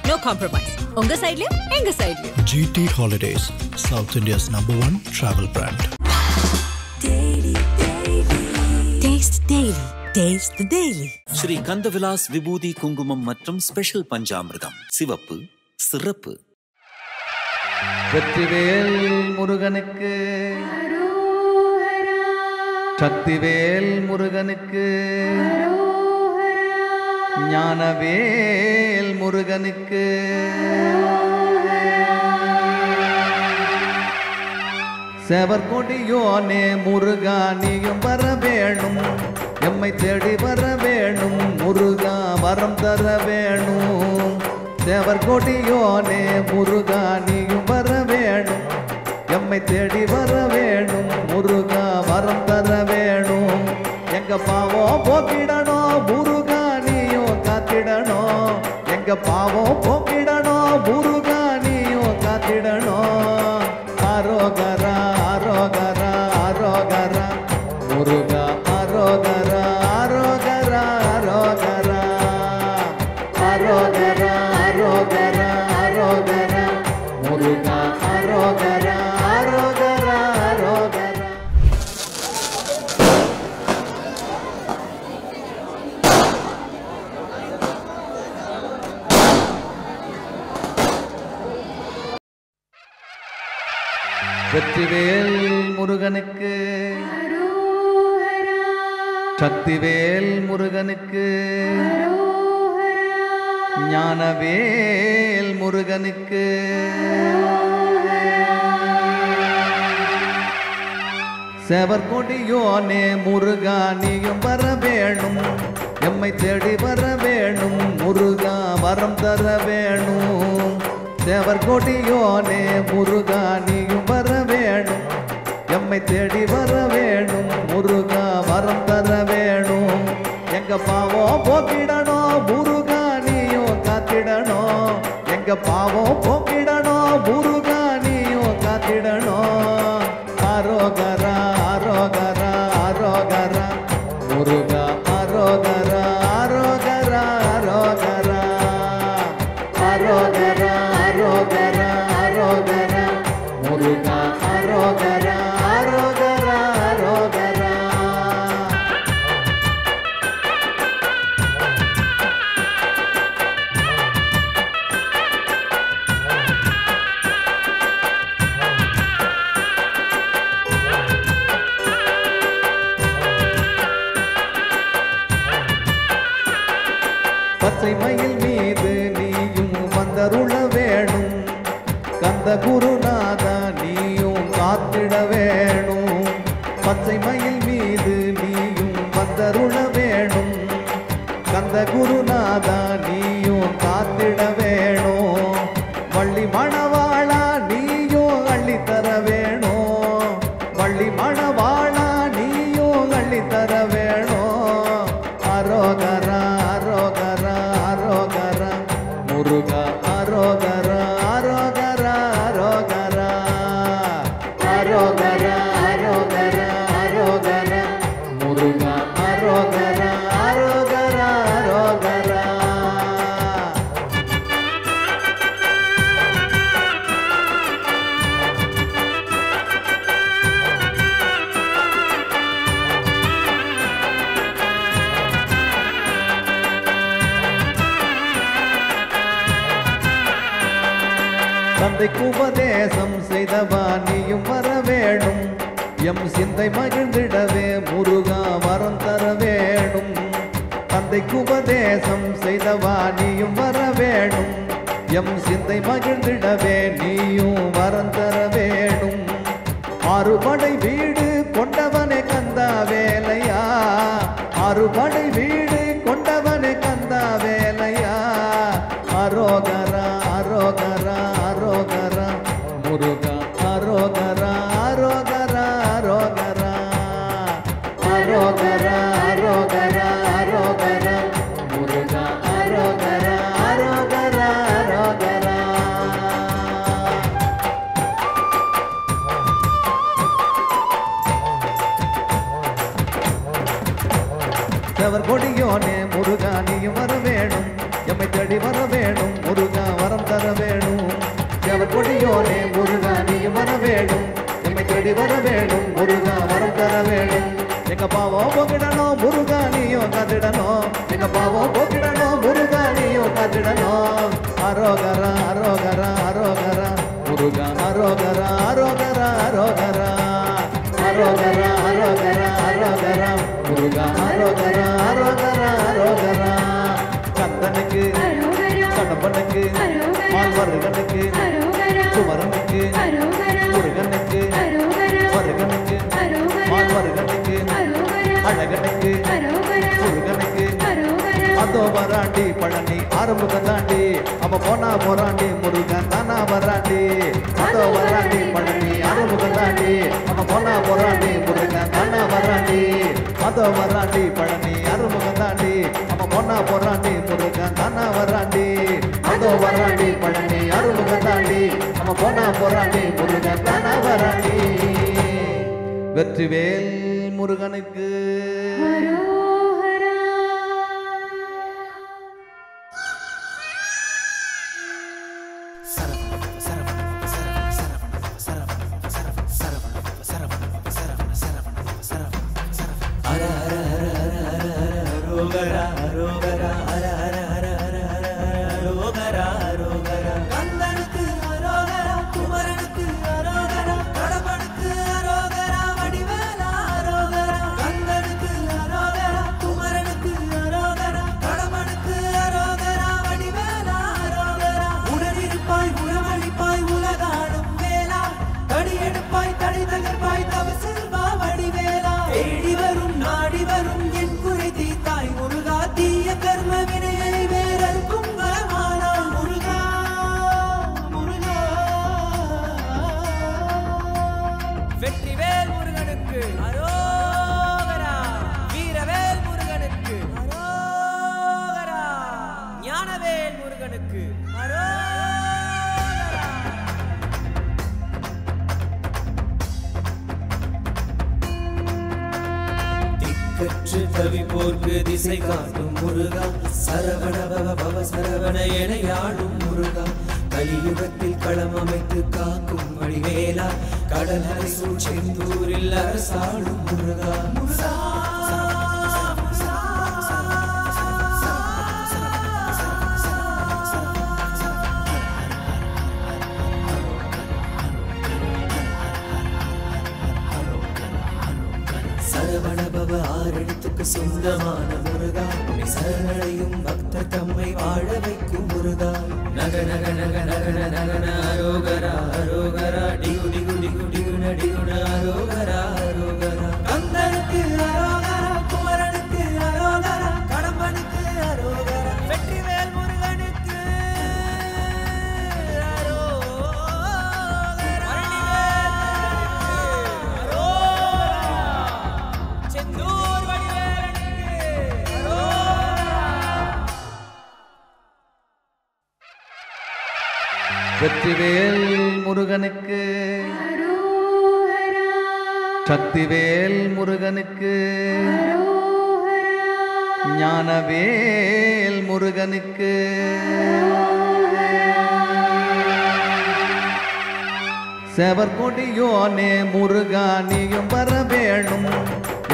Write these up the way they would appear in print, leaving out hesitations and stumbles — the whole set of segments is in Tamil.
No compromise. உங்க சைடுலயும் எங்க சைடுலயும். GT Holidays, South India's #1 travel brand. Taste Daily. Taste the Daily. Sri Kandavilas விபூதி குங்குமம் மற்றும் ஸ்பெஷல் பஞ்சாமிர்தம் சிவப்பு சிறப்பு. வெற்றிவேல் முருகனுக்கு, சக்திவேல் முருகனுக்கு, ஞானவேல் முருகனுக்கு, செவர்கொடியோனே முருகா நீயும் வர வேணும், எம்மை தேடி வர வேணும் முருகா வரம் தர வேணும். செவர்கொடியோனே முருகா நீயும் வர வேணும், எம்மை தேடி வர வேணும் முருகா வரம் தர வேணும். எங்க பாவம் போக்கிடணும் முருகா நீயும் காத்திடணும், எங்க பாவம் போக்கிடணும் முருகா நீயும் காத்திடணும். ஆரோகரா ஆரோகரா ஆரோகரா முருகா ஆரோகரா ஆரோகரா ஆரோகரா ஆரோகரா ஆரோகரா ஆரோகரா முருகா ஆரோகரா ஆரோகரா ஆரோகரா. வெற்றிவேல் முருகனுக்கு, சக்திவேல் முருகனுக்கு, ஞானவேல் முருகனுக்கு, செவர்கொடியோனே முருகா நீயும் வர வேணும், எம்மை தேடி வர வேணும் முருகா வரம் தர வேணும். செவர்கொடியோனே முருகா நீயும் வர வேணும், எம்மை தேடி வர வேணும் முருகா வரம் தர வேணும். எங்க பாவம் போக்கிடணும் முருகா நீயும் காத்திடணும், எங்க பாவம் போக்கிடணும் முருகா நீயும் காத்திடணும். ஆரோகரா ஆரோகரா ஆரோகரா முருகா ஆரோகரா ஆரோகரா ஆரோகரா ஆரோகரா ஆரோகரா ஆரோகரா முருகா ஆரோகரா ஆரோகரா ஆரோகரா. பச்சை மயில் மீது நீயும் வந்தருள வேணும், கந்த குருநாதா நீயும் காத்திட வேணும். பச்சை மயில் மீது நீயும் வந்தருள வேணும், கந்த குருநாதா நீயும் காத்திட வேணும். வள்ளி மணவாளா நீயும் அள்ளித்தர வேணும், வள்ளி மணவாளா நீயும் அள்ளித்தர வேணும். ஆரோகரா ஆரோகரா ஆரோகரா முருகா ஆரோகரா ஆரோகரா ஆரோகரா ஆரோகரா ஆரோகரா ஆரோகரா முருகா ஆரோகரா ஆரோகரா ஆரோகரா. தந்தைக்கு உபதேசம் செய்தவா நீயும் வர வேணும், எம் சிந்தை மகிழ்ந்திடவே முருகா வரம் தர வேணும். தந்தைக்கு உபதேசம் செய்தவா நீயும் வர வேணும், எம் சிந்தை மகிழ்ந்திடவே நீயும் வரம் தர வேணும். ஆறுபடை வீடு கொண்டவனே கந்தா வேலையா, ஆறுபடை வீடு கொண்டவனே கந்தா வேலையா. ஆரோகரா ஆரோகரா ஆரோகரா முருகா ஆரோகரா ஆரோகரா ஆரோகரா ஆரோகரா ஆரோகரா ஆரோகரா முருகா ஆரோகரா ஆரோகரா ஆரோகரா. செவர்கொடியோனே முருகா நீயும் வர வேணும், எம்மை தேடி வர வேணும் முருகா கொடியோனே முருகா நீயும் வர வேணும் எம்மை தேடி வர வேணும் முருகா வரம் தர வேணும் எங்க பாவம் போக்கிடணும் முருகா நீயும் காத்திடணும் எங்க பாவம் போக்கிடணும் முருகா நீயும் காத்திடணும் அரோகரா அரோகரா அரோகரா முருகா அரோகரா அரோகரா அரோகரா அரோகரா அரோகரா அரோகரா முருகா அரோகரா அரோகரா அரோகரா கந்தனுக்கு கடம்பனுக்கு மால்வருகனுக்கு குமரனுக்கு முருகனுக்கு வருகனுக்கு மால்வருகனுக்கு அழகனுக்கு முருகனுக்கு அதோ வராண்டி பழனி ஆறுமுக தாண்டி அவ போனா போராண்டி முருகன் தானா வராண்டி அதோ வராண்டி பழனி ஆறுமுக தாண்டி அவ போனா போராண்டி முருகன் தானா வராண்டி அதோ வராண்டி பழனி ஆறுமுக தாண்டி அவ போனா போராண்டி முருகன் தானா வராண்டி அதோ வராண்டி பழனி ஆறுமுக தாண்டி அவ போனா போராண்டி முருகன் தானா வராண்டி வெற்றிவேல் முருகனுக்கு வெற்றிவேல் முருகனுக்கு அரோகரா வீரவேல் முருகனுக்கு அரோகரா ஞானவேல் முருகனுக்கு அரோகரா திக்கற்று தவிப்போர்க்கு திசை காட்டும் முருகா சரவண பவ சரவண என யாழும் முருகா கலியுகத்தில் களம் அமைத்து காக்கும் வடிவேலா கடலரை சூழ் செந்தூரில் அரசாளும் முருகா சரவண பவ ஆறெழுத்துக்கு சொந்தமான முருகா சரணடையும் பக்தர் தம்மை வாழ வைக்கும் முருகா நக நக நக நகன நகன அரோகரா அரோகரா டிகு டிகு டிகு டிகுன டிகுன அரோகரா அரோகரா கந்தனுக்கு அரோகரா குமரனுக்கு அரோகரா கடம்பனுக்கு அரோகரா வெற்றிவேல் முருகனுக்கு வெற்றிவேல் முருகனுக்கு சக்திவேல் முருகனுக்கு ஞானவேல் முருகனுக்கு செவர்கொடியோனே முருகா நீயும் வர வேணும்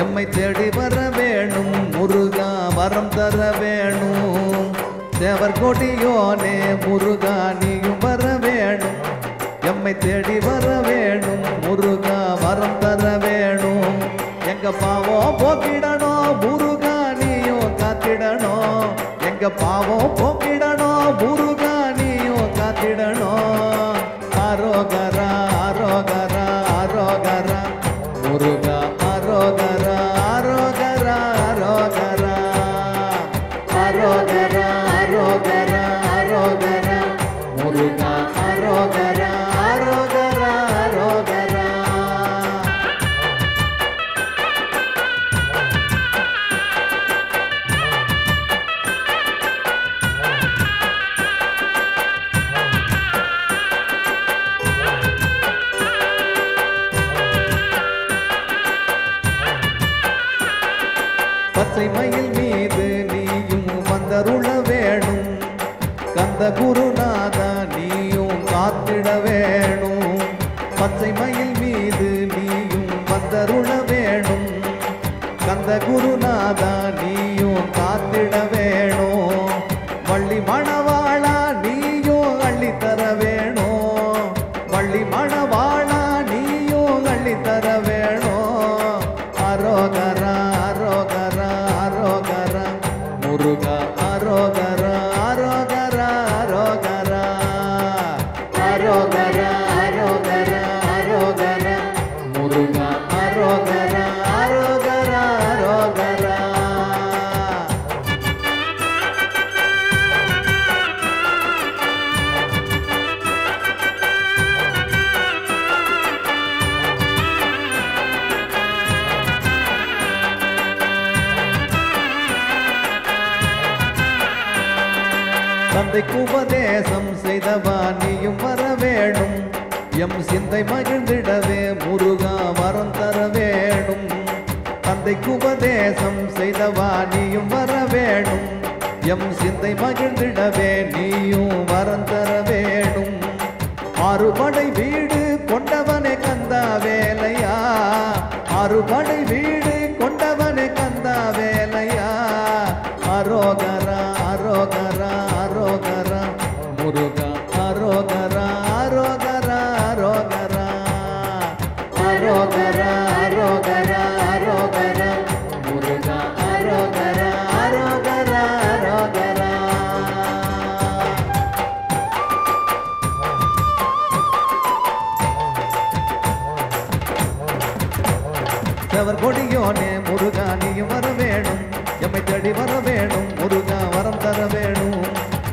எம்மை தேடி வர வேணும் முருகா வரம் தர வேணும் செவர்கொடியோனே முருகா நீயும் வர வேணும் எம்மை தேடி வர வேணும் முருகா வரம் தர வேணும் எங்க பாவம் போக்கிடணும் முருகா நீயும் காத்திடணும் எங்க பாவம் போக்கிடணும் முருகா நீயும் காத்திடணும் அரோகரா அரோகரா அரோகரா முருகா அரோகரா அரோகரா அரோகரா அரோகரா அரோகரா அரோகரா முருகா அரோகரா அரோகரா அரோகரா பச்சை மயில் மீது நீயும் வந்தருள வேணும் கந்த குருநாதா நீயும் காத்திட வேணும். பச்சை மயில் மீது நீயும் வந்தருள வேணும். கந்த குருநாதா நீயும் காத்திட வேணும். வள்ளி மணவாளா நீயும் அள்ளித்தர வேணும். வள்ளி மணவாளா நீயும் அள்ளித்தர வேணும். அரோகரா அரோகரா அரோகரா முருகா அரோகரா அரோகரா அரோகரா அரோகரா அரோகரா அரோகரா முருகா அரோகரா அரோகரா அரோகரா. தந்தைக்கு உபதேசம் செய்தவா நீயும் வர வேணும். எம் சிந்தை மகிழ்ந்திடவே முருகா வரம் தர வேணும். தந்தைக்கு உபதேசம் செய்தவா நீயும் வர வேணும். எம் சிந்தை மகிழ்ந்திடவே நீயும் வரம் தர வேணும். ஆறுபடை வீடு கொண்டவனே கந்தா வேலையா. ஆறுபடை வீடு கொண்டவனே கந்தா வேலையா. அரோகரா அரோகரா அரோகரா முருகா அரோகரா அரோகரா அரோகரா அரோகரா அரோகரா அரோகரா முருகா அரோகரா அரோகரா அரோகரா. செவர் கொடியோனே முருகா நீயும் வர வேணும். எம்மை தேடி வர வேணும். முருகா வரம் தர வேணும்.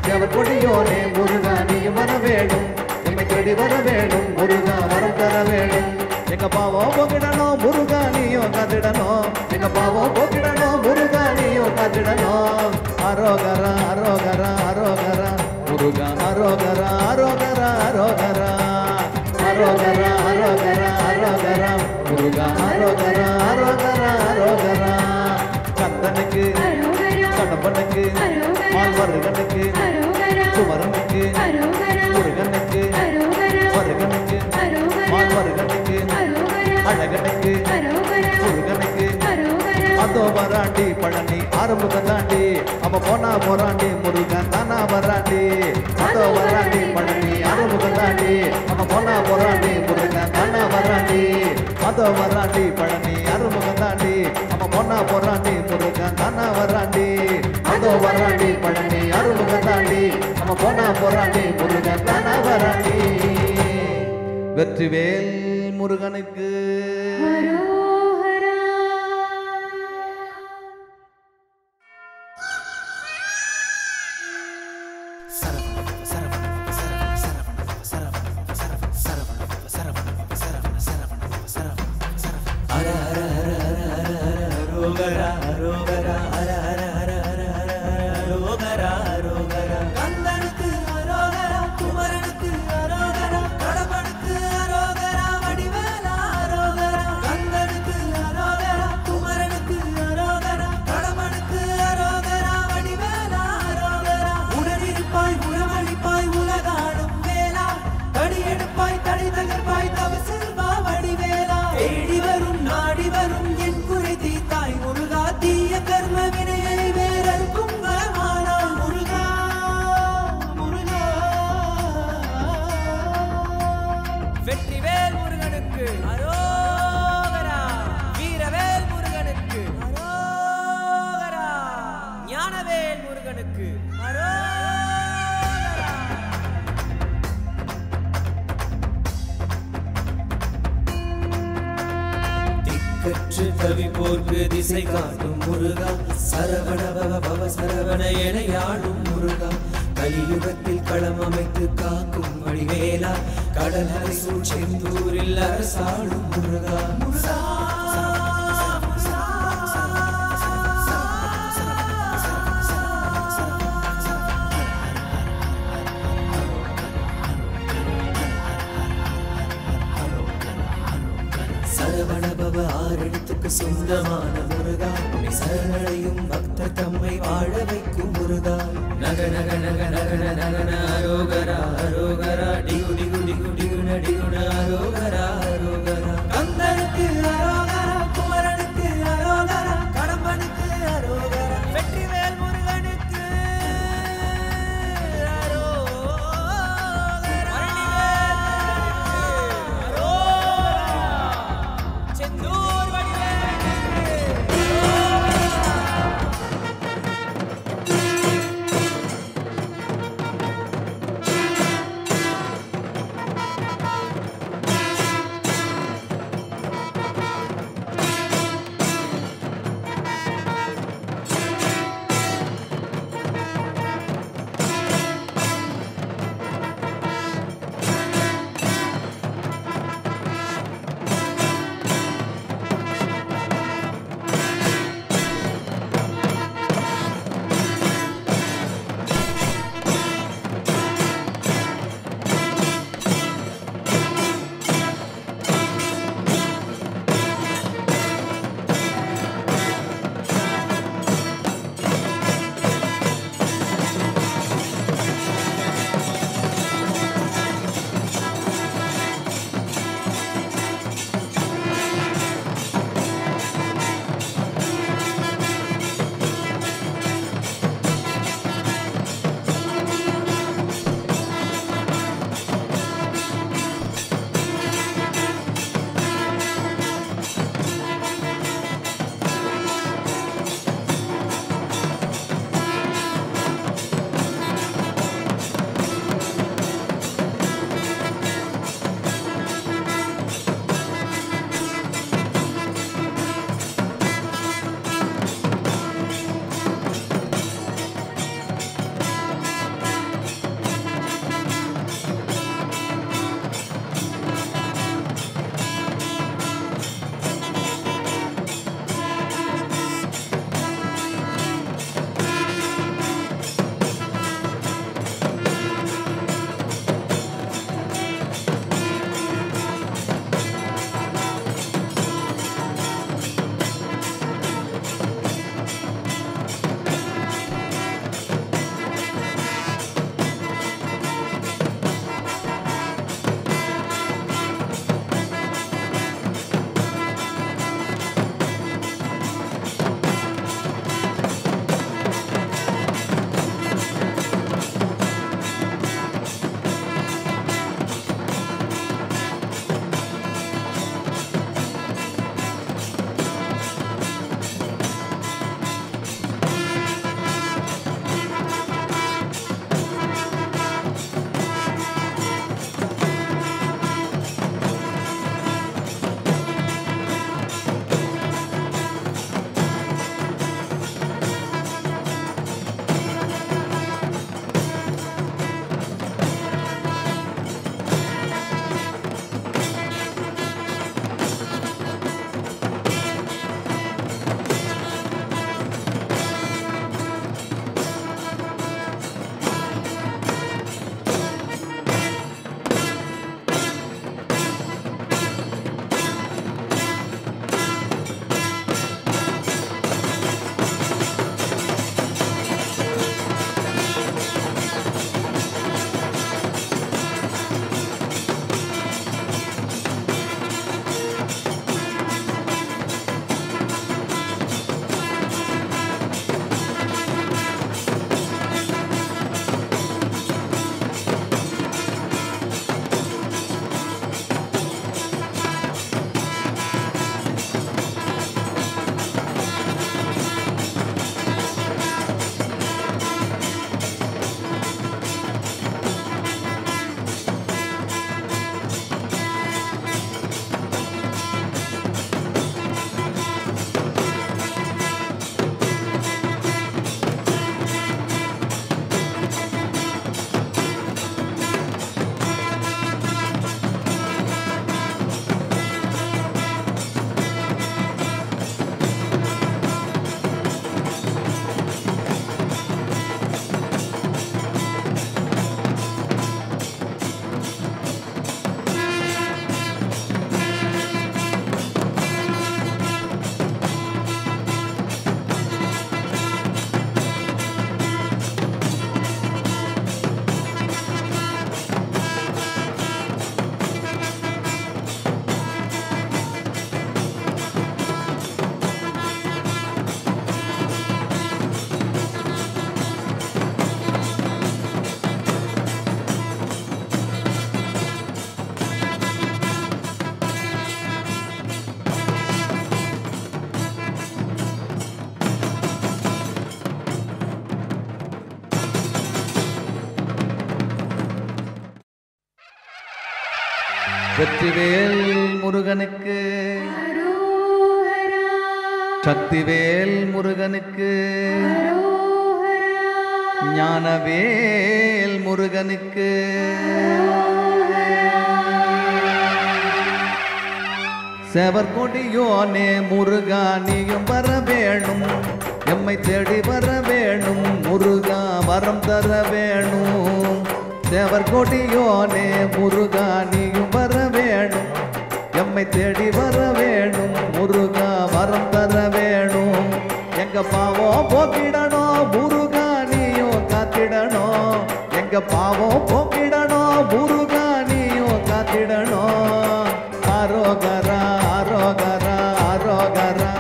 செவர் கொடியோனே முருகா நீயும் வர வேணும். எம்மை தேடி வர வேணும். முருகா வரம் தர வேணும். எங்க பாவம் போக்கிடணும் முருகா நீயும் காத்திடணும். எங்க பாவம் போக்கிடணும் முருகா நீயும் காத்திடணும். அரோகரா அரோகரா அரோகரா முருகா அரோகரா அரோகரா அரோகரா அரோகரா அரோகரா அரோகரா முருகா அரோகரா அரோகரா அரோகரா. கந்தனுக்கு கடம்பனுக்கு மால்வருகனுக்கு குமரனுக்கு முருகனுக்கு வருகனுக்கு மால்வருகனுக்கு அழகனுக்கு முருகனுக்கு அதோ வராண்டி பழனி ஆறுமுகம் தாண்டி அவன் போனா போராண்டி முருகன் தானா வராண்டி. அதோ வராண்டி பழனி ஆறுமுகம் தாண்டி அவன் போனா போராண்டி முருகன் தானா வராண்டி. அதோ வராண்டி பழனி ஆறுமுகம் தாண்டி அவன் போனா போராண்டி முருகன் தானா வராண்டி. அதோ வராண்டி பழனி ஆறுமுகம் தாண்டி அவன் போனா போராண்டி முருகன் தானா வராண்டி. வெற்றிவேல் முருகனுக்கு வெற்றிவேல் முருகனுக்கு அரோகரா. வீரவேல் முருகனுக்கு அரோகரா. ஞானவேல் முருகனுக்கு அரோகரா. திக்கற்று தவிப்போர்க்கு திசை காட்டும் முருகா. சரவண பவ பவ சரவண என யாழும் முருகா. கலியுகத்தில் களம் அமைத்து காக்கும் வடிவேலா. கடலரை சூழ் செந்தூரில் அரசாளும் முருகா. முருகா சரவணபவ ஆறெழுத்துக்கு சொந்தமான முருகா. சரணடையும் பக்தர் தம்மை வாழ வைக்கும் முருகா. நக நக நக நகன நகன அரோகரா அரோகரா டிகு டிகு அடியுடு அரோகரா அரோகரா கந்தனுக்கு அரோகரா குமரனுக்கு அரோகரா கடம்பனுக்கு அரோகரா வெற்றிவேல் முருகனுக்கு அரோகரா செந்தூர் வெற்றிவேல் முருகனுக்கு, சக்திவேல் முருகனுக்கு, ஞானவேல் முருகனுக்கு, செவர்கொடியோனே முருகா நீயும் வர வேணும், எம்மை தேடி வர வேணும் முருகா வரம் தர வேணும். செவர்கொடியோனே முருகா நீயும் வர வேணும், எம்மை தேடி வர வேணும் முருகா வரம் தர வேணும். எங்க பாவம் போக்கிடணும் முருகா நீயும் காத்திடணும், எங்க பாவம் போக்கிடணும் முருகா நீயும் காத்திடணும். அரோகரா அரோகரா அரோகரா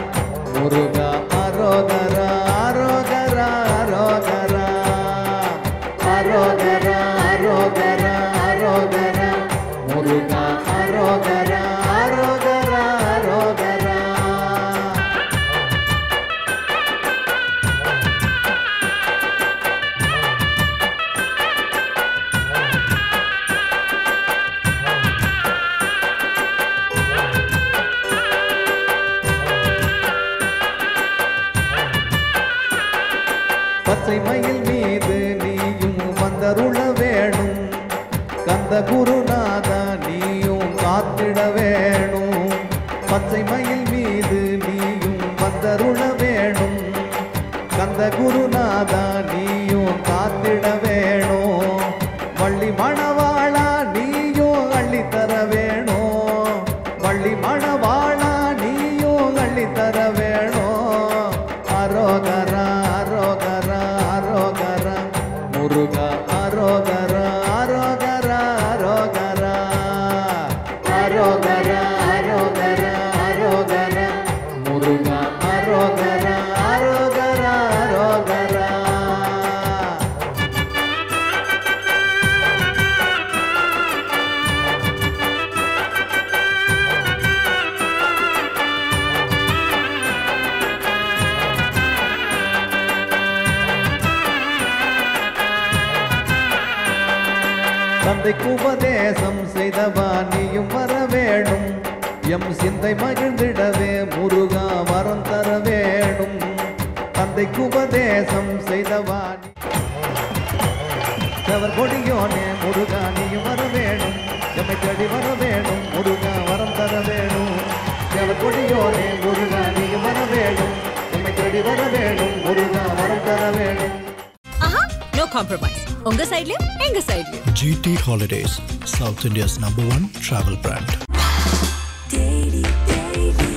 முருகா அரோகரா அரோகரா அரோகரா அரோகரா அரோகரா அரோகரா முருகா அரோகரா அரோகரா அரோகரா. பச்சை மயில் மீது நீயும் வந்தருள வேணும், கந்த குருநாதா நீயும் காத்திட வேணும். பச்சை மயில் மீது நீயும் வந்தருள வேணும், கந்த குருநாதா நீயும் காத்திட வேணும். வள்ளி மணவாளா நீயும் அள்ளித்தர வேணும், வள்ளி மணவாளா நீயும் அள்ளித்தர வேணும். அரோகரா அரோகரா அரோகரா முருகா அரோகரா அரோகரா அரோகரா அரோகரா அரோகரா அரோகரா முருகா அரோகரா அரோகரா அரோகரா. தந்தைக்கு உபதேசம் செய்தவா நீயும் வர வேணும், எம் சிந்தை மகிழ்ந்திடவே முருகா வரம் தர வேணும். தந்தைக்கு உபதேசம் செய்தவா செவர்கொடியோனே முருகா நீயும் வர வேணும், எம்மை தேடி வர வேணும் முருகா வரம் தர வேணும். செவர்கொடியோனே முருகா நீயும் வர வேணும், எம்மை தேடி வர வேணும் முருகா வரம் தர வேணும். ஆஹா, நோ காம்ப்ரமைஸ். உங்க சைடுலயும் எங்க சைடுலயும். GT Holidays, South India's #1 travel brand. Daily, daily.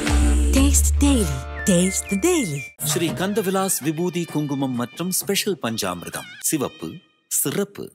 Taste Daily. Taste the Daily. Sri Kandavilas விபூதி குங்குமம் மற்றும் ஸ்பெஷல் பஞ்சாமிர்தம். சிவப்பு சிறப்பு.